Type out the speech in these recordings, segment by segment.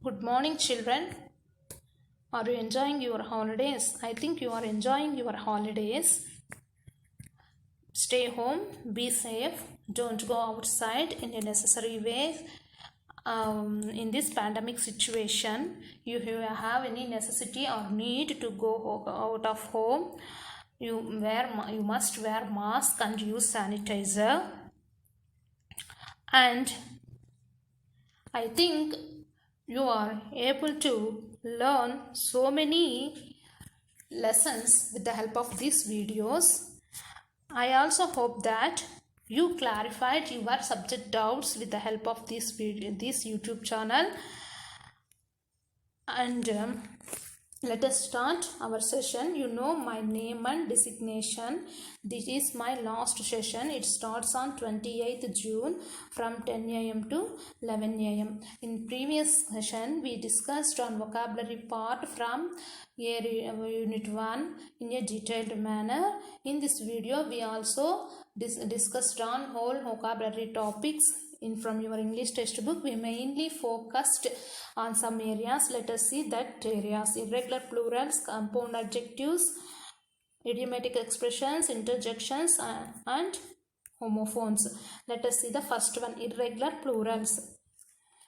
Good morning, children. Are you enjoying your holidays? I think you are enjoying your holidays. Stay home, be safe, don't go outside in a necessary way. In this pandemic situation, if you have any necessity or need to go out of home, you must wear mask and use sanitizer. And I think you are able to learn so many lessons with the help of these videos. I also hope that you clarified your subject doubts with the help of this YouTube channel. And let us start our session. You know my name and designation. This is my last session. It starts on 28th June from 10 a.m. to 11 a.m. In previous session, we discussed on vocabulary part from Unit 1 in a detailed manner. In this video, we also discussed on whole vocabulary topics from your English textbook. We mainly focused on some areas. Let us see that areas: irregular plurals, compound adjectives, idiomatic expressions, interjections, and homophones. Let us see the first one: irregular plurals.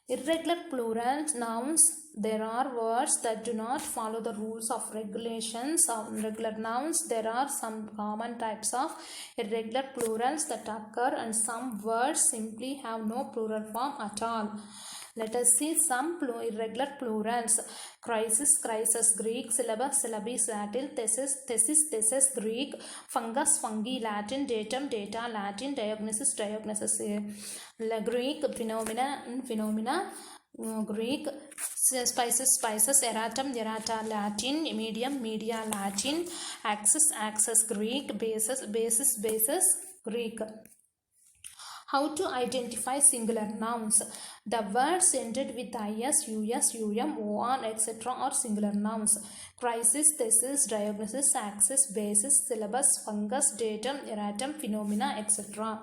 Irregular plural nouns, there are words that do not follow the rules of regulations of regular nouns. There are some common types of irregular plurals that occur, and some words simply have no plural form at all. Let us see some irregular plurals. Crisis, crisis, Greek. Syllabus, syllabus, Latin. Thesis, thesis, thesis, Greek. Fungus, fungi, Latin. Datum, data, Latin. Diagnosis, diagnosis, Greek. Phenomena, phenomena, Greek. Spices, spices, erratum, errata, Latin. Medium, media, Latin. Axis, axis, Greek. Basis, basis, basis, Greek. How to identify singular nouns? The words ended with is, us, on, etc. are singular nouns. Crisis, thesis, diagnosis, axis, basis, syllabus, fungus, datum, erratum, phenomena, etc.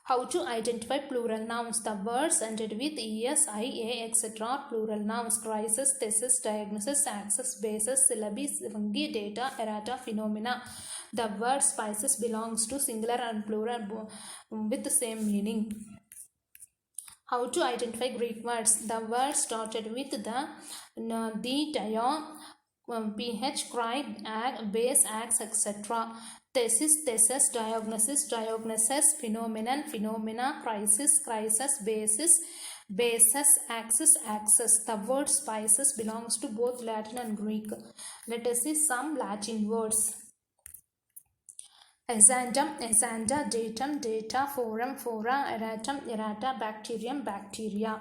How to identify plural nouns? The words ended with es, I, a, etc. are plural nouns. Crisis, thesis, diagnosis, axis, basis, syllabus, fungi, data, errata, phenomena. The word spices belongs to singular and plural with the same meaning. How to identify Greek words? The word started with the dia, ph, cry, base, ax, etc. Thesis, thesis, diagnosis, diagnosis, phenomenon, phenomena, crisis, crisis, basis, basis, axis, axis. The word spices belongs to both Latin and Greek. Let us see some Latin words. Exandum, exanda, datum, data, forum, fora, erratum, errata, bacterium, bacteria.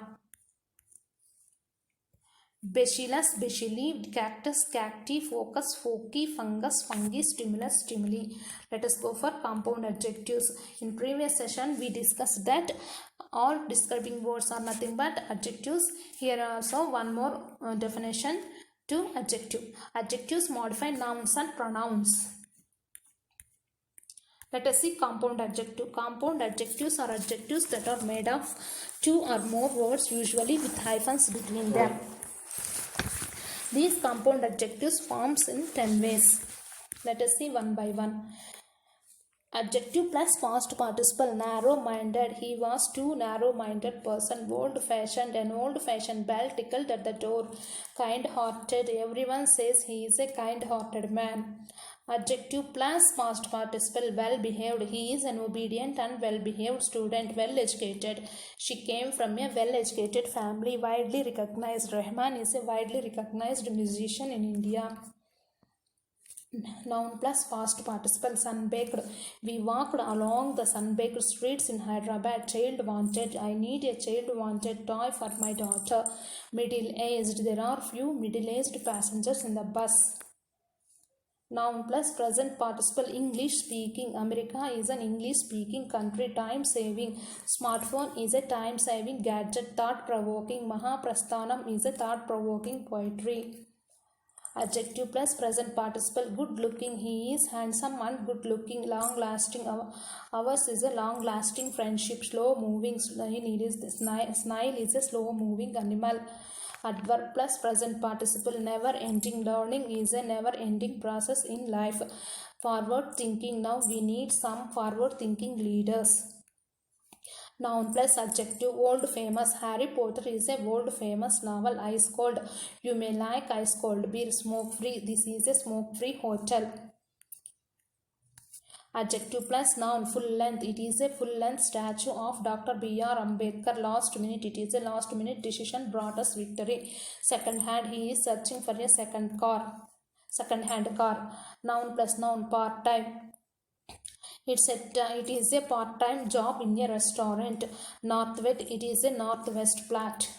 Bacillus, bacilli, cactus, cacti, focus, foci, fungus, fungi, stimulus, stimuli. Let us go for compound adjectives. In previous session, we discussed that all describing words are nothing but adjectives. Here also one more definition to adjective. Adjectives modify nouns and pronouns. Let us see compound adjective. Compound adjectives are adjectives that are made of two or more words, usually with hyphens between them. These compound adjectives forms in 10 ways. Let us see one by one. Adjective plus past participle. Narrow-minded. He was too narrow-minded person. Old-fashioned. An old-fashioned bell tickled at the door. Kind-hearted. Everyone says he is a kind-hearted man. Adjective plus past participle. Well-behaved. He is an obedient and well-behaved student. Well-educated. She came from a well-educated family. Widely recognized. Rahman is a widely recognized musician in India. Noun plus past participle. Sun-baked. We walked along the sun-baked streets in Hyderabad. Child wanted. I need a child wanted toy for my daughter. Middle-aged. There are few middle-aged passengers in the bus. Noun plus present participle. English speaking. America is an English speaking country. Time saving. Smartphone is a time saving gadget. Thought provoking. Mahaprasthanam is a thought provoking poetry. Adjective plus present participle. Good looking. He is handsome and good looking. Long lasting. Ours is a long lasting friendship. Slow moving. Snail is a slow moving animal. Adverb plus present participle. Never ending. Learning is a never ending process in life. Forward thinking. Now we need some forward thinking leaders. Noun plus adjective. Old famous. Harry Potter is a world famous novel. Ice cold. You may like ice cold beer. Smoke free. This is a smoke free hotel. Adjective plus noun. Full length. It is a full length statue of Dr. B.R. Ambedkar. Last minute. It is a last minute decision brought us victory. Second hand. He is searching for a second hand car. Noun plus noun. Part time. It is a part-time job in a restaurant. Northwest. It is a northwest flat.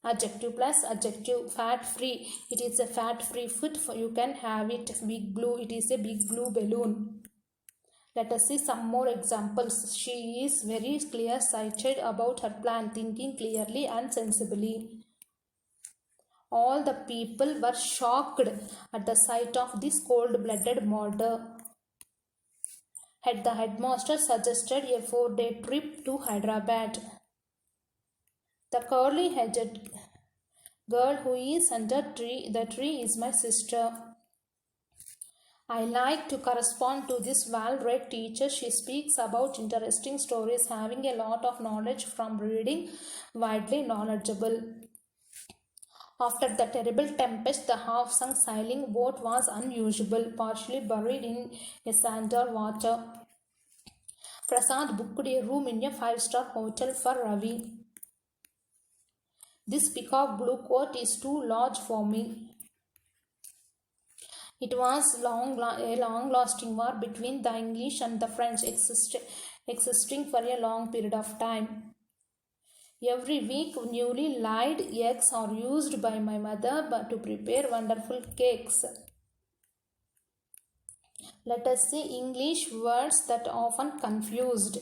Adjective plus adjective. Fat-free. It is a fat-free food. You can have it. Big blue. It is a big blue balloon. Let us see some more examples. She is very clear-sighted about her plan, thinking clearly and sensibly. All the people were shocked at the sight of this cold-blooded murder. The headmaster suggested a 4-day trip to Hyderabad. The curly-headed girl who is under the tree is my sister. I like to correspond to this well-read teacher. She speaks about interesting stories, having a lot of knowledge from reading, widely knowledgeable. After the terrible tempest, the half-sunk sailing boat was unusual, partially buried in a sand or water. Prasad booked a room in a 5-star hotel for Ravi. This peacock blue coat is too large for me. It was a long-lasting war between the English and the French, existing for a long period of time. Every week, newly laid eggs are used by my mother to prepare wonderful cakes. Let us see English words that often confused.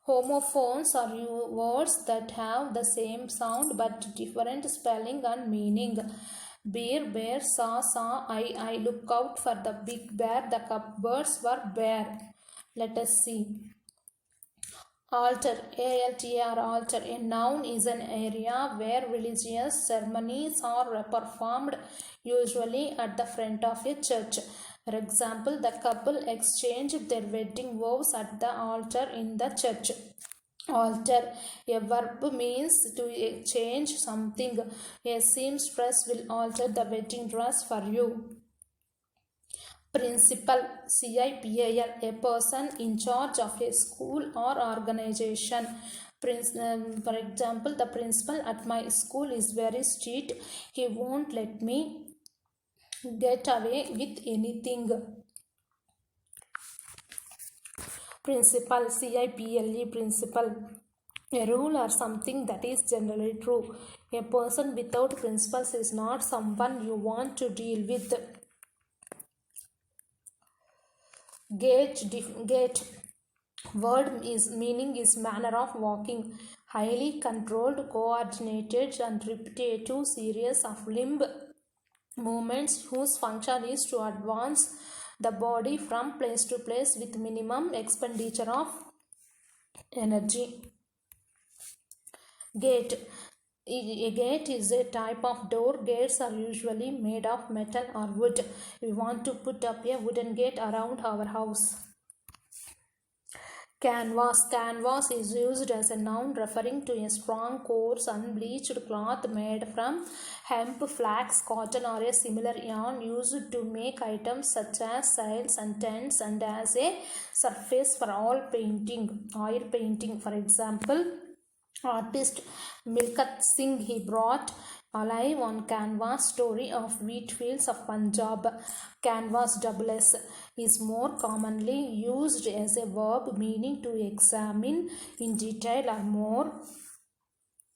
Homophones are words that have the same sound but different spelling and meaning. Bear, bear, saw, I. Look out for the big bear. The cupboards were bare. Let us see. Altar, A-L-T-R, altar. A noun is an area where religious ceremonies are performed, usually at the front of a church. For example, the couple exchanged their wedding vows at the altar in the church. Alter. A verb means to change something. A seamstress will alter the wedding dress for you. Principal, CIPAL, a person in charge of a school or organization. For example, the principal at my school is very strict. He won't let me get away with anything. Principal, CIPLE, principal. A rule or something that is generally true. A person without principles is not someone you want to deal with. Gait. Word meaning is manner of walking. Highly controlled, coordinated and repetitive series of limb movements whose function is to advance the body from place to place with minimum expenditure of energy. Gate. A gate is a type of door. Gates are usually made of metal or wood. We want to put up a wooden gate around our house. Canvas. Canvas is used as a noun referring to a strong, coarse, unbleached cloth made from hemp, flax, cotton or a similar yarn used to make items such as sails and tents and as a surface for oil painting. For example, artist Milkhat Singh, he brought alive on canvas story of wheat fields of Punjab. Canvas double S is more commonly used as a verb meaning to examine in detail or more,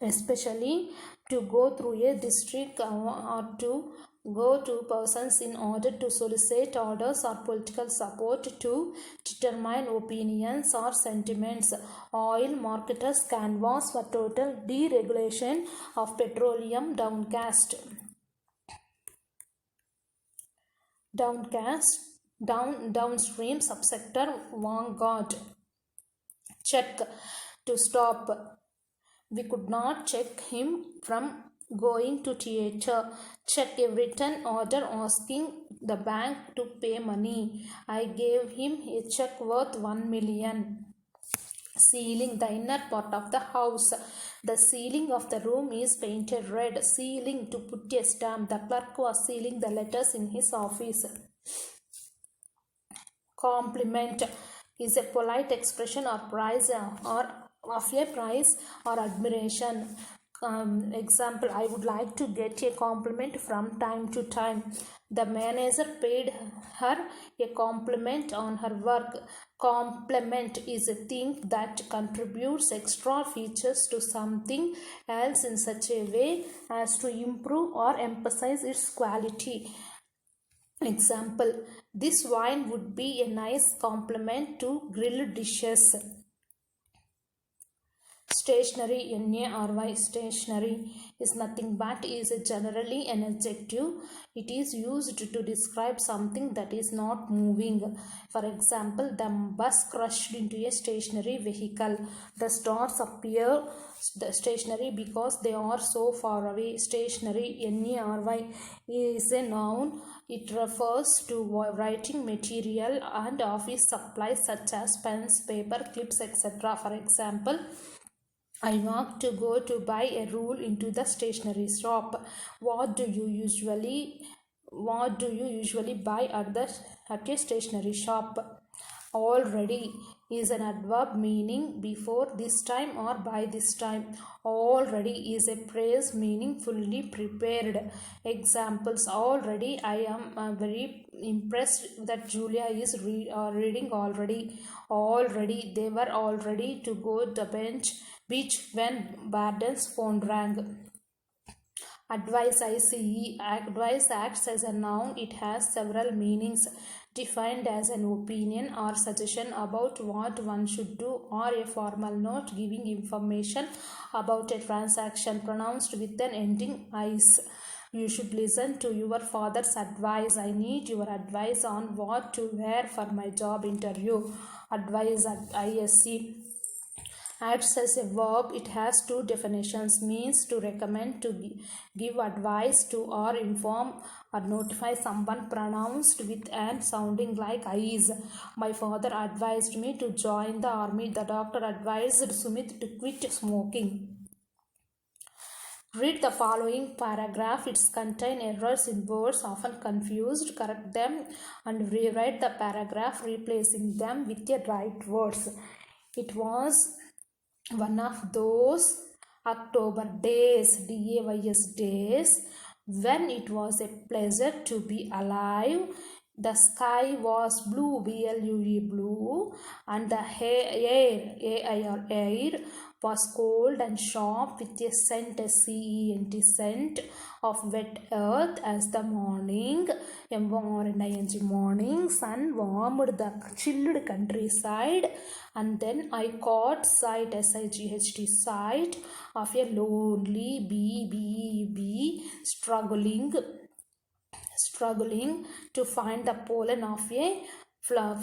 especially to go through a district or to go to persons in order to solicit orders or political support to determine opinions or sentiments. Oil marketers canvass for total deregulation of petroleum. Downstream subsector vanguard. Check to stop. We could not check him from going to theatre. Check a written order asking the bank to pay money. I gave him a check worth 1 million. Ceiling, the inner part of the house. The ceiling of the room is painted red. Sealing, to put a stamp. The clerk was sealing the letters in his office. Compliment is a polite expression or praise or of a praise or admiration. Example, I would like to get a compliment from time to time. The manager paid her a compliment on her work. Complement is a thing that contributes extra features to something else in such a way as to improve or emphasize its quality. Example, this wine would be a nice complement to grilled dishes. Stationary, N-A-R-Y, stationary is nothing but is generally an adjective. It is used to describe something that is not moving. For example, the bus crashed into a stationary vehicle. The stars appear stationary because they are so far away. Stationary, N-A-R-Y, is a noun. It refers to writing material and office supplies such as pens, paper, clips, etc. For example, I want to go to buy a rule into the stationery shop. What do you usually buy at a stationery shop? Already is an adverb meaning before this time or by this time. Already is a phrase meaning fully prepared. Examples, already I am very impressed that Julia is reading already. Already, they were all ready to go to the beach when Barden's phone rang. Advice, ICE. Advice acts as a noun. It has several meanings. Defined as an opinion or suggestion about what one should do, or a formal note giving information about a transaction. Pronounced with an ending is. You should listen to your father's advice. I need your advice on what to wear for my job interview. Advice, ISC. Acts as a verb. It has two definitions. Means to recommend, to give advice to, or inform or notify someone. Pronounced with an sounding like is. My father advised me to join the army. The doctor advised Sumit to quit smoking. Read the following paragraph. It contains errors in words often confused. Correct them and rewrite the paragraph, replacing them with the right words. It was one of those October days, DAYS days, when it was a pleasure to be alive. The sky was blue, BLUE, blue, and the air was cold and sharp with a scent, SCENT, scent of wet earth as the morning, morning sun warmed the chilled countryside. And then I caught sight, SIGHT, sight of a lonely bee struggling to find the pollen of a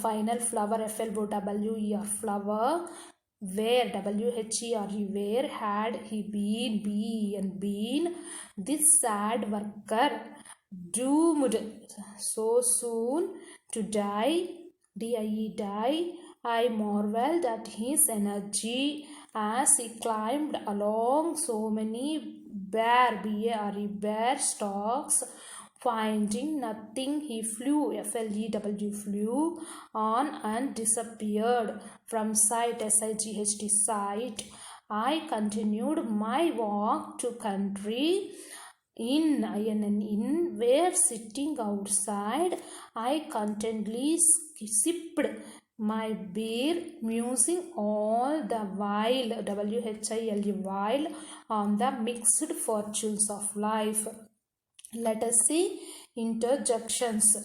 final flower, FLOWER, flower. Where, WHERE, where had he been this sad worker, doomed so soon to die, DIE, die. I marveled at his energy as he climbed along so many bare stalks. Finding nothing, he flew, FLEW, flew on and disappeared from sight, SIGHT, sight. I continued my walk to country in, where sitting outside I contentedly sipped my beer, musing all the while, WHILE, while on the mixed fortunes of life. Let us see interjections.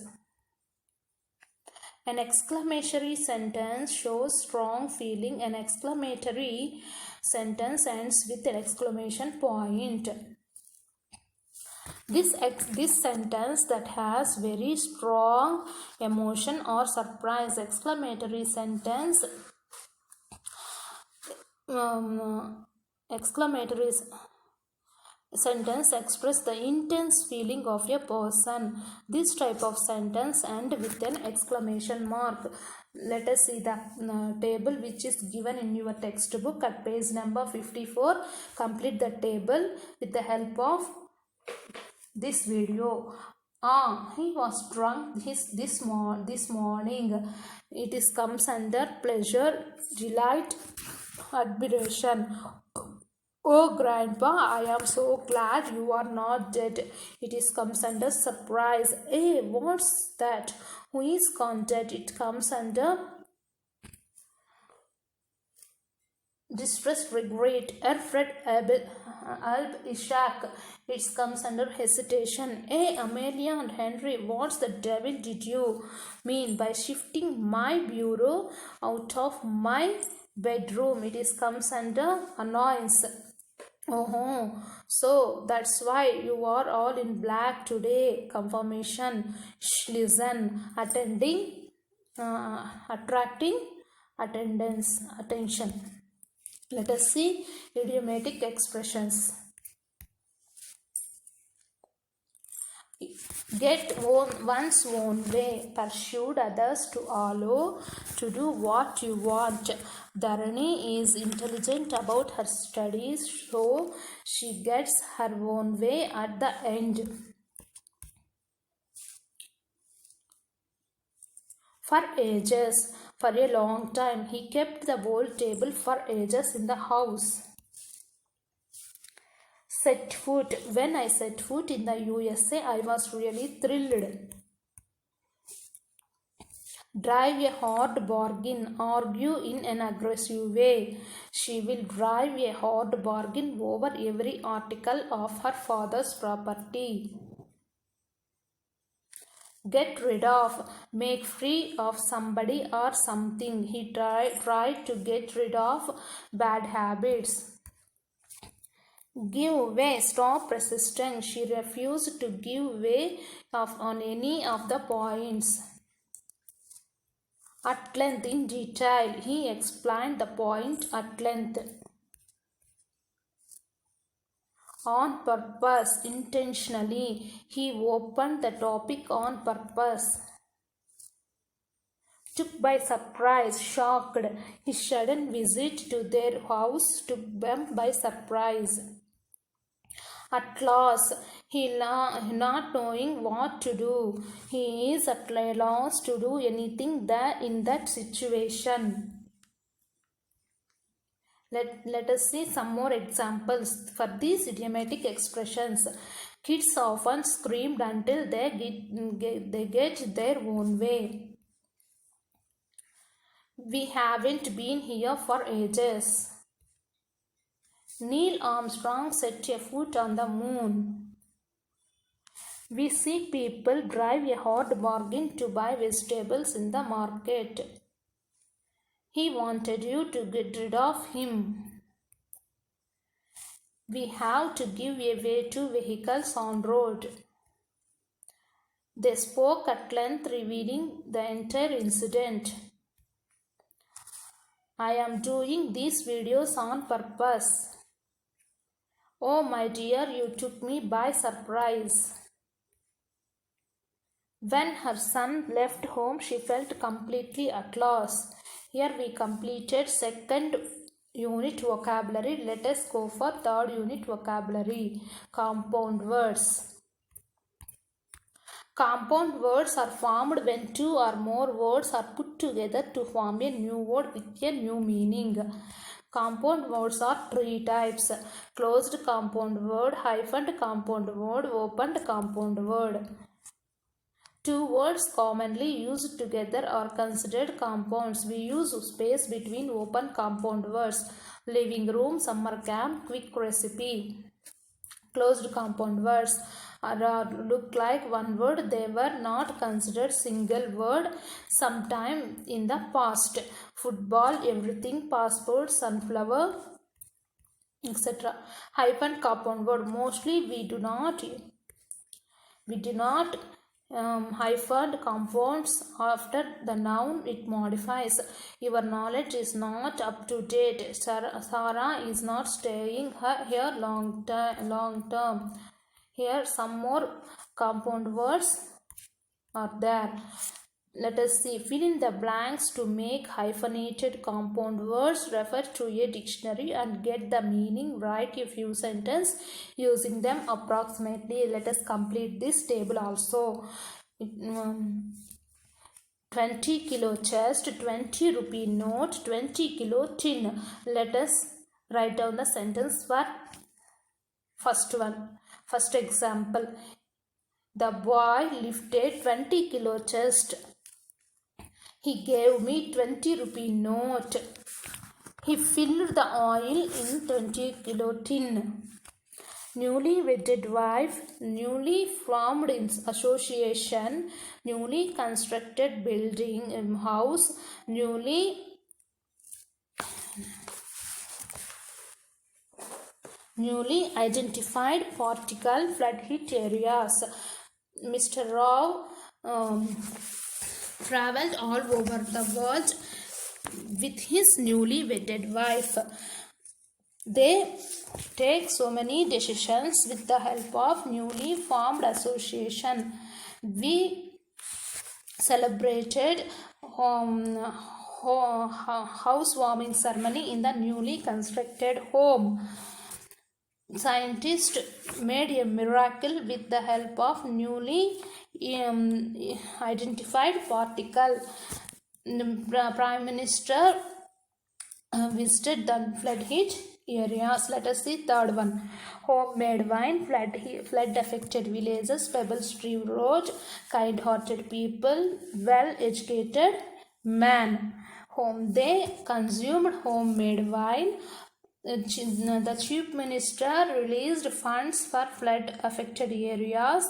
An exclamatory sentence shows strong feeling. An exclamatory sentence ends with an exclamation point. This sentence that has very strong emotion or surprise. Exclamatory sentence. Exclamatory sentence express the intense feeling of a person. This type of sentence end with an exclamation mark. Let us see the table which is given in your textbook at page number 54. Complete the table with the help of this video. He was drunk this morning. It is comes under pleasure, delight, admiration. Oh grandpa, I am so glad you are not dead. It is comes under surprise. Hey, what's that? Who is content? It comes under distress, regret. Alfred Alb Ishak. It comes under hesitation. Hey, Amelia and Henry, what the devil did you mean by shifting my bureau out of my bedroom? It is comes under annoyance. Oh, so that's why you are all in black today. Confirmation. Listen. Attending. Attracting. Attendance. Attention. Let us see idiomatic expressions. Get one's own way, persuade others to allow, to do what you want. Dharani is intelligent about her studies, so she gets her own way at the end. For ages, for a long time, he kept the old table for ages in the house. Set foot. When I set foot in the USA, I was really thrilled. Drive a hard bargain, argue in an aggressive way. She will drive a hard bargain over every article of her father's property. Get rid of, make free of somebody or something. He tried to get rid of bad habits. Give way, stop resisting. She refused to give way on any of the points. At length, in detail, he explained the point at length. On purpose, intentionally, he opened the topic on purpose. Took by surprise, shocked. His sudden visit to their house took them by surprise. At loss, he not knowing what to do. He is at loss to do anything in that situation. Let us see some more examples for these idiomatic expressions. Kids often screamed until they get their own way. We haven't been here for ages. Neil Armstrong set a foot on the moon. We see people drive a hard bargain to buy vegetables in the market. He wanted you to get rid of him. We have to give way to vehicles on road. They spoke at length, revealing the entire incident. I am doing these videos on purpose. Oh my dear, you took me by surprise. When her son left home, she felt completely at loss. Here we completed second unit vocabulary. Let us go for third unit vocabulary. Compound words. Compound words are formed when two or more words are put together to form a new word with a new meaning. Compound words are three types: closed compound word, hyphened compound word, opened compound word. Two words commonly used together are considered compounds. We use space between open compound words: living room, summer camp, quick recipe. Closed compound words look like one word. They were not considered single word sometime in the past. Football, everything, passport, sunflower, etc. Hyphen compound word. Mostly we do not hyphen compounds after the noun. It modifies. Your knowledge is not up to date. Sarah is not staying here long term. Here some more compound words are there. Let us see. Fill in the blanks to make hyphenated compound words. Refer to a dictionary and get the meaning. Write a few sentences using them approximately. Let us complete this table also. 20 kilo chest, 20 rupee note, 20 kilo tin. Let us write down the sentence for first one. First example. The boy lifted 20 kilo chest. He gave me 20 rupee note. He filled the oil in 20 kilo tin. Newly wedded wife, newly formed association, newly constructed building, house, newly identified particle, flood hit areas. Mr. Rao traveled all over the world with his newly wedded wife. They take so many decisions with the help of newly formed association. We celebrated housewarming ceremony in the newly constructed home. Scientists made a miracle with the help of newly identified particle. The Prime Minister visited the flood hit areas. Let us see third one. Homemade wine, flood affected villages, Pebble Street Road, kind hearted people, well educated man. They consumed homemade wine. The Chief Minister released funds for flood affected areas.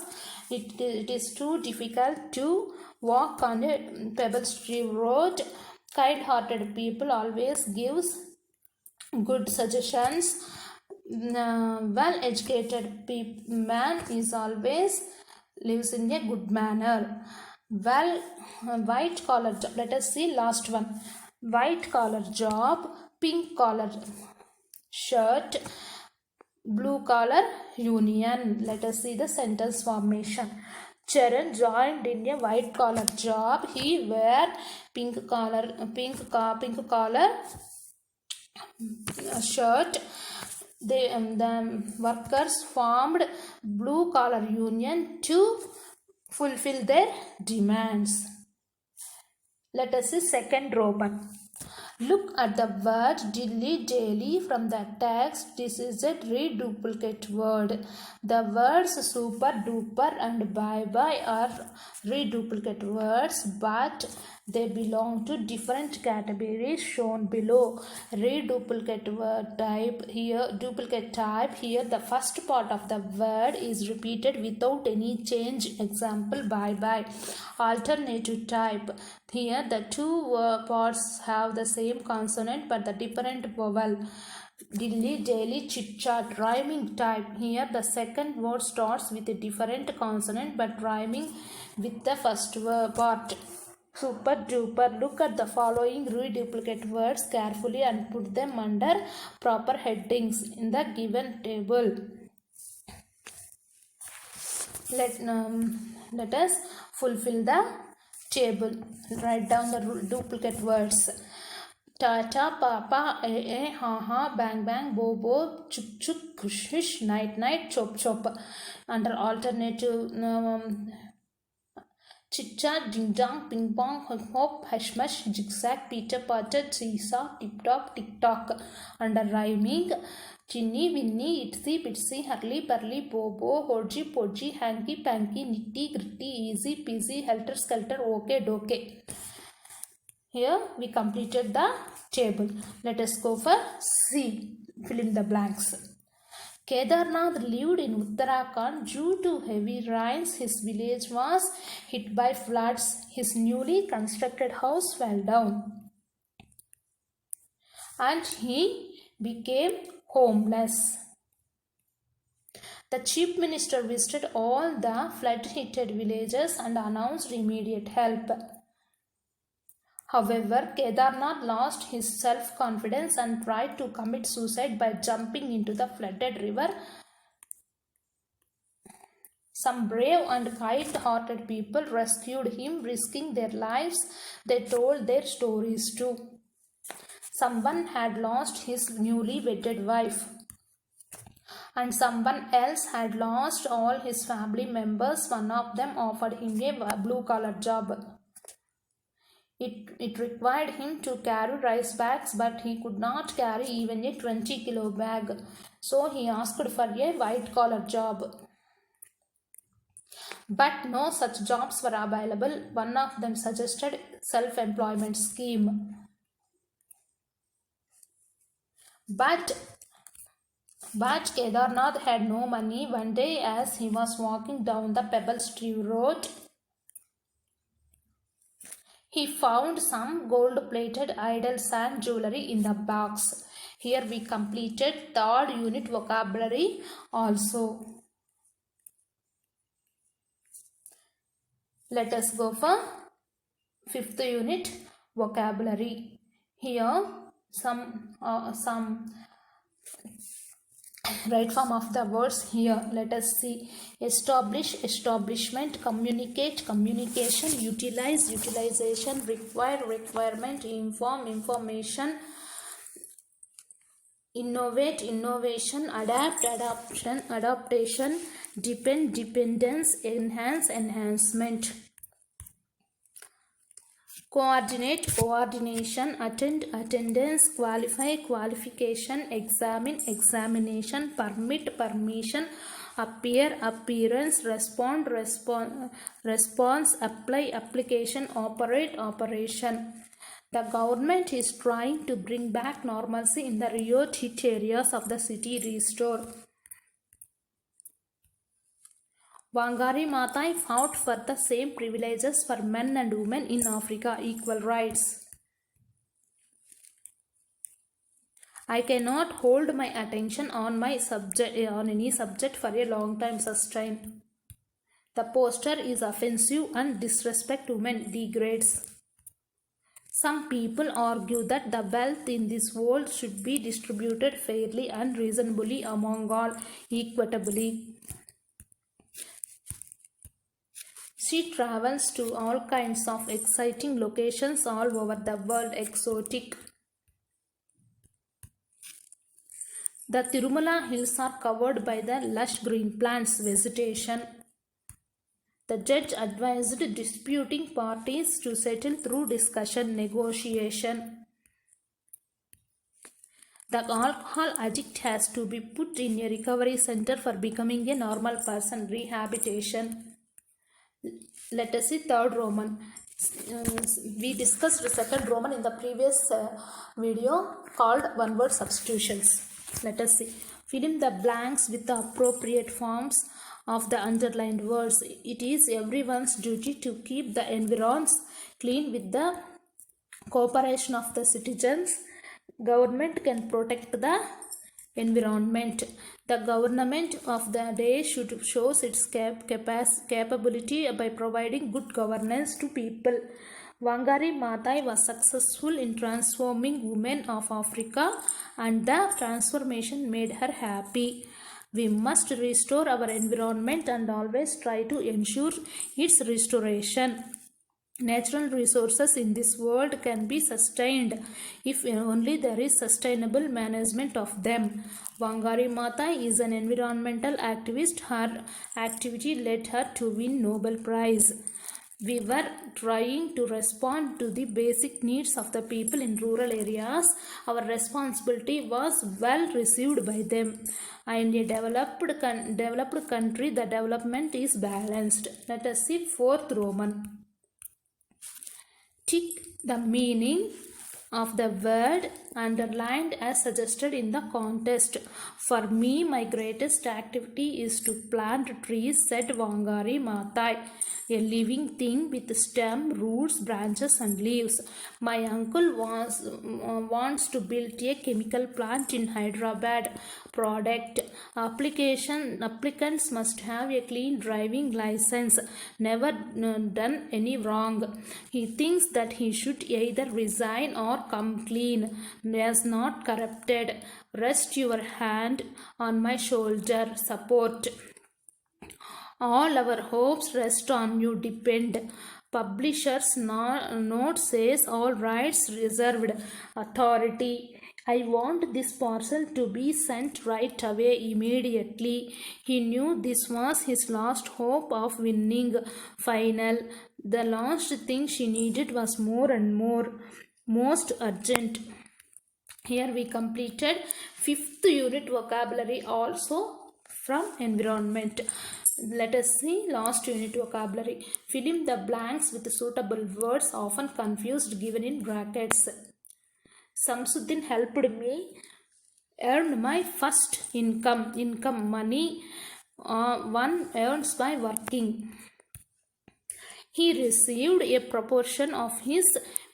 It is too difficult to walk on a Pebble Street Road. Kind hearted people always gives good suggestions. Well educated man is always lives in a good manner. Well, white collar job. Let us see last one. White collar job, pink collar shirt, blue collar union. Let us see the sentence formation. Charan joined in a white collar job. He wear pink collar shirt. The workers formed blue collar union to fulfill their demands. Let us see second Roman. Look at the word dilly daily from the text. This is a reduplicate word. The words super duper and bye bye are reduplicate words, but they belong to different categories shown below. Reduplicate word type here, duplicate type here. The first part of the word is repeated without any change. Example, bye bye. Alternative type. Here the two parts have the same consonant but the different vowel. Dilly, daily, chit chat. Rhyming type. Here the second word starts with a different consonant but rhyming with the first part. Super duper. Look at the following reduplicate words carefully and put them under proper headings in the given table. Let us fulfill the table. Write down the duplicate words. Tata, papa, ha ha, bang bang, bo bo, chuk chuk, hush hush, night night, chop chop. Under alternative chit chat, ding dong, ping pong, hop hop, hush mush, zigzag, peter patter, seesaw, tip top, tick tock. Under rhyming, chinny, winny, itsy, bitsy, hurly, burly, bobo, hodgy, podgy, hanky, panky, nitty, gritty, easy, peasy, helter, skelter, okay, doke. Here we completed the table. Let us go for C. Fill in the blanks. Kedarnath lived in Uttarakhand. Due to heavy rains, his village was hit by floods. His newly constructed house fell down and he became homeless. The chief minister visited all the flood-hit villages and announced immediate help. However, Kedarnath lost his self-confidence and tried to commit suicide by jumping into the flooded river. Some brave and kind-hearted people rescued him, risking their lives. They told their stories too. Someone had lost his newly wedded wife, and someone else had lost all his family members. One of them offered him a blue-collar job. It required him to carry rice bags, but he could not carry even a 20-kilo bag. So he asked for a white-collar job. But no such jobs were available. One of them suggested self-employment scheme. But Kedarnath had no money. One day, as he was walking down the Pebble Street Road, he found some gold-plated idols and jewelry in the box. Here we completed third unit vocabulary also. Let us go for fifth unit vocabulary. Here some right form of the words here. Let us see. Establish, establishment, communicate, communication, utilize, utilization, require, requirement, inform, information, innovate, innovation, adapt, adaptation, adaptation, depend, dependence, enhance, enhancement. Coordinate, coordination, attend, attendance, qualify, qualification, examine, examination, permit, permission, appear, appearance, respond, response, apply, application, operate, operation. The government is trying to bring back normalcy in the riot-hit areas of the city. Restore. Wangari Maathai fought for the same privileges for men and women in Africa, equal rights. I cannot hold my attention on any subject for a long time. Sustain. The poster is offensive and disrespect women, degrades. Some people argue that the wealth in this world should be distributed fairly and reasonably among all, equitably. She travels to all kinds of exciting locations all over the world. Exotic. The Tirumala hills are covered by the lush green plants vegetation. The judge advised disputing parties to settle through discussion, negotiation. The alcohol addict has to be put in a recovery center for becoming a normal person, rehabilitation. Let us see third Roman. We discussed the second Roman in the previous video called one-word substitutions. Let us see. Fill in the blanks with the appropriate forms of the underlined words. It is everyone's duty to keep the environs clean with the cooperation of the citizens. Government can protect the environment. The government of the day should show its capability by providing good governance to people. Wangari Maathai was successful in transforming women of Africa, and the transformation made her happy. We must restore our environment and always try to ensure its restoration. Natural resources in this world can be sustained if only there is sustainable management of them. Wangari Maathai is an environmental activist. Her activity led her to win Nobel Prize. We were trying to respond to the basic needs of the people in rural areas. Our responsibility was well received by them. In a developed country, the development is balanced. Let us see fourth Roman. Tick the meaning of the word underlined as suggested in the contest. For me, my greatest activity is to plant trees, said Wangari Maathai, a living thing with stem, roots, branches and leaves. My uncle wants to build a chemical plant in Hyderabad. Product applicants must have a clean driving license, never done any wrong. He thinks that he should either resign or come clean, as not corrupted. Rest your hand on my shoulder. Support. All our hopes rest on you. Depend. Publisher's note says all rights reserved. Authority. I want this parcel to be sent right away, immediately. He knew this was his last hope of winning. Final. The last thing she needed was more and more. Most urgent. Here we completed 5th unit vocabulary also from environment. Let us see last unit vocabulary. Fill in the blanks with suitable words, often confused, given in brackets. Samsuddin helped me earn my first income. Money one earns by working. He received a proportion of his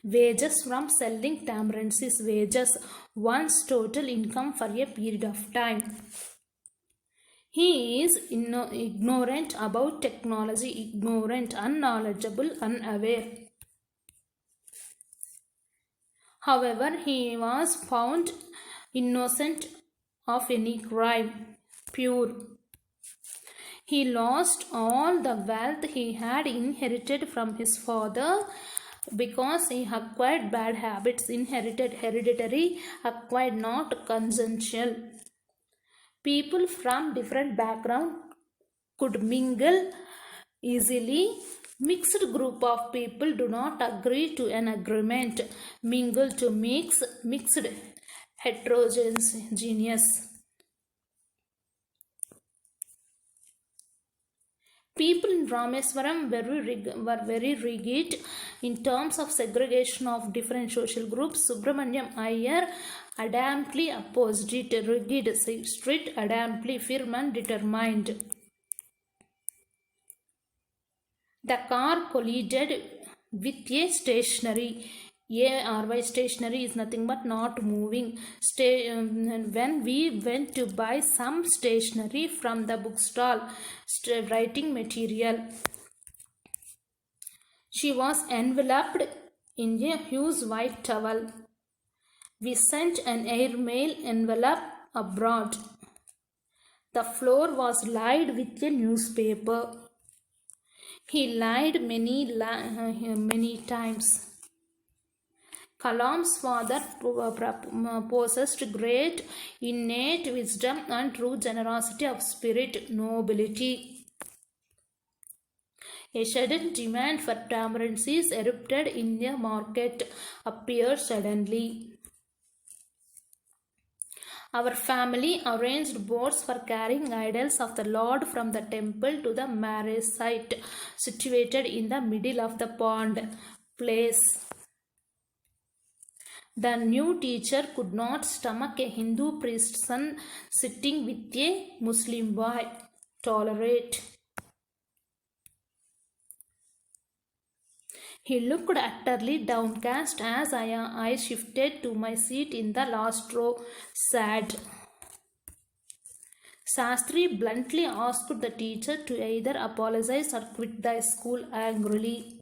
wages from selling tamarinds. His wages, one's total income for a period of time. He is ignorant about technology. Ignorant, unknowledgeable, unaware. However, he was found innocent of any crime. Pure. He lost all the wealth he had inherited from his father because he acquired bad habits. Inherited, hereditary, acquired, not consensual. People from different backgrounds could mingle easily. Mixed group of people do not agree to an agreement. Mingle, to mix. Mixed, heterogeneous. People in Rameswaram were very rigid in terms of segregation of different social groups. Subramaniam Iyer adamantly opposed it. Rigid, strict, adamantly firm and determined. The car collided with a stationary. Stationary is nothing but not moving. When we went to buy some stationery from the bookstall, writing material, she was enveloped in a huge white towel. We sent an airmail envelope abroad. The floor was lined with a newspaper. He lied many times. Kalam's father possessed great innate wisdom and true generosity of spirit, nobility. A sudden demand for tamarinds erupted in the market, appeared suddenly. Our family arranged boats for carrying idols of the Lord from the temple to the marriage site, situated in the middle of the pond. Place. The new teacher could not stomach a Hindu priest's son sitting with a Muslim boy. Tolerate. He looked utterly downcast as I shifted to my seat in the last row. Sad. Sastri bluntly asked the teacher to either apologize or quit the school angrily.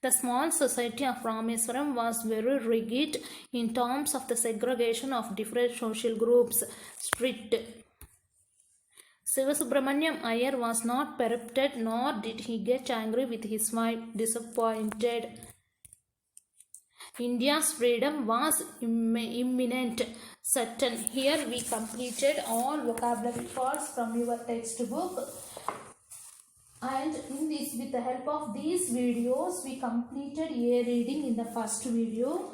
The small society of Rameswaram was very rigid in terms of the segregation of different social groups. Strict. Sivasubramaniam Iyer was not perturbed, nor did he get angry with his wife. Disappointed. India's freedom was imminent, certain. Here we completed all vocabulary parts from your textbook. And with the help of these videos, we completed a reading in the first video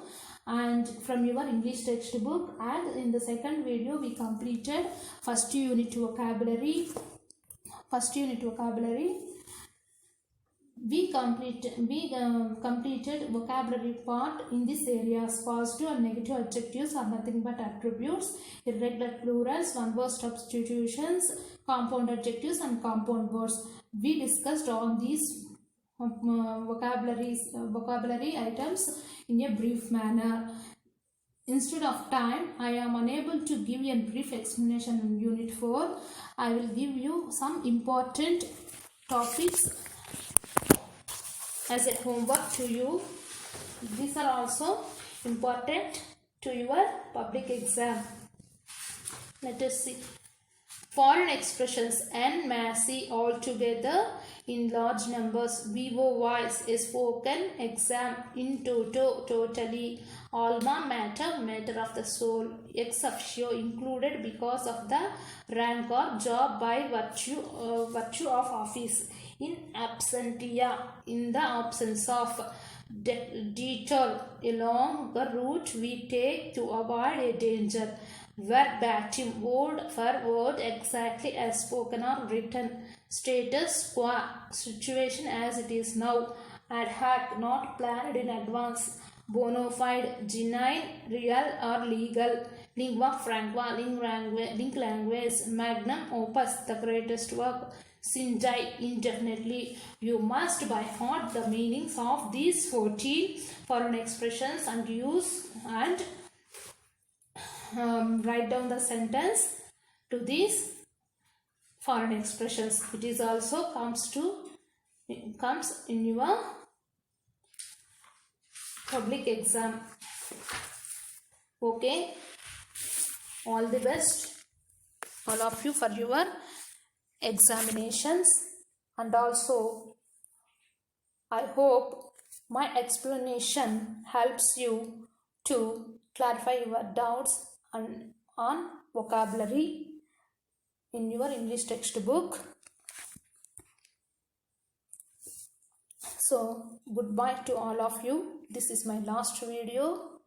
and from your English textbook, and in the second video we completed first unit vocabulary. We completed vocabulary part in this areas. Positive and negative adjectives are nothing but attributes, irregular plurals, one word substitutions, compound adjectives and compound words. We discussed all these vocabulary items in a brief manner. Instead of time, I am unable to give you a brief explanation in Unit 4. I will give you some important topics as a homework to you. These are also important to your public exam. Let us see. Foreign expressions en masse altogether in large numbers. Vivo voice is spoken exam in toto totally. Alma mater matter of the soul. Ex officio included because of the rank or job by virtue of office. In absentia, in the absence of. Detour, along the route we take to avoid a danger. Verbatim, word for word, exactly as spoken or written. Status quo, situation as it is now. Ad hoc, not planned in advance. Bona fide, genuine, real or legal. Lingua franca, link language. Magnum opus, the greatest work. Sindai, indefinitely. You must by heart the meanings of these 14 foreign expressions and use and write down the sentence to these foreign expressions. It is also comes in your public exam. Okay, all the best all of you for your examinations, and also I hope my explanation helps you to clarify your doubts on vocabulary in your English textbook. So goodbye to all of you. This is my last video.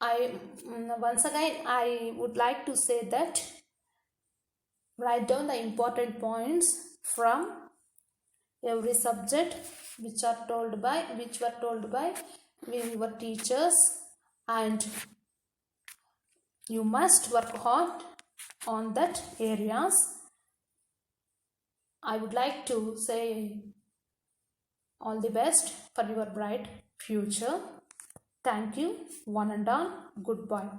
Once again I would like to say that write down the important points from every subject which were told by your teachers, and you must work hard on that areas. I would like to say all the best for your bright future. Thank you, one and all. Goodbye.